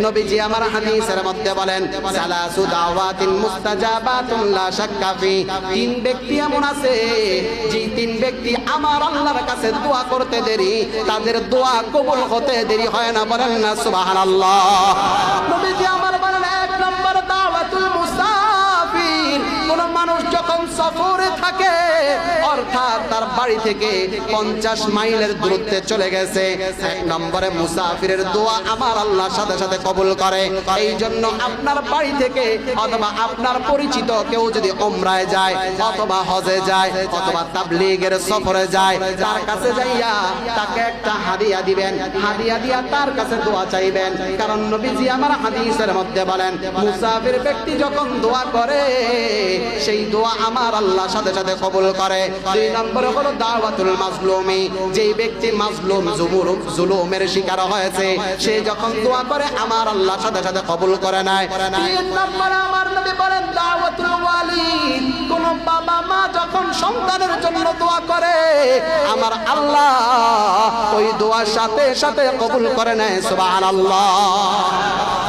নবীজি আমার হাদিসের মধ্যে বলেন সালাসু দাওয়াতিন মুস্তাজাবাতুন লা শাক্কা ফি, তিন ব্যক্তি এমন আছে যে তিন ব্যক্তি আমার আল্লাহর কাছে দোয়া করতে দেরি, তাদের দোয়া কবুল হতে দেরি হয় না। বলেন না সুবহানাল্লাহ। নবীজি আমার বলেন এক নম্বর দাওয়াতুল মুসাফির, কোন মানুষ যখন সফরে থাকে অর্থাৎ তার বাড়ি থেকে 50 মাইলের দূরত্বে চলে গেছে, এক নম্বরে মুসাফিরের দোয়া আমার আল্লাহ সাথে সাথে কবুল করে। এই জন্য আপনার বাড়ি থেকে অথবা আপনার পরিচিত কেউ যদি উমরায় যায় অথবা হজে যায় অথবা তাবলীগের সফরে যায়, তার কাছে যাইয়া তাকে একটা হাদিয়া দিবেন, হাদিয়া দিয়া তার কাছে দোয়া চাইবেন। কারণ নবীজি আমার হাদিসের মধ্যে বলেন মুসাফির ব্যক্তি যখন দোয়া করে সেই দোয়া আমার আল্লাহ সাথে সাথে কবুল করে। দুই নম্বরে হলো দাওয়াতুল মাজলুমি, যেই ব্যক্তি মাজলুম জুলুমের শিকার হয়েছে সে যখন দোয়া করে আমার আল্লাহ সাথে সাথে কবুল করে নেয়। তিন নম্বরে আমার নবী বলেন দাওয়াতুল ওয়ালিদ, কোন বাবা মা যখন সন্তানের জন্য দোয়া করে আমার আল্লাহ ওই দোয়ার সাথে সাথে কবুল করে নেয়। সুবহানাল্লাহ।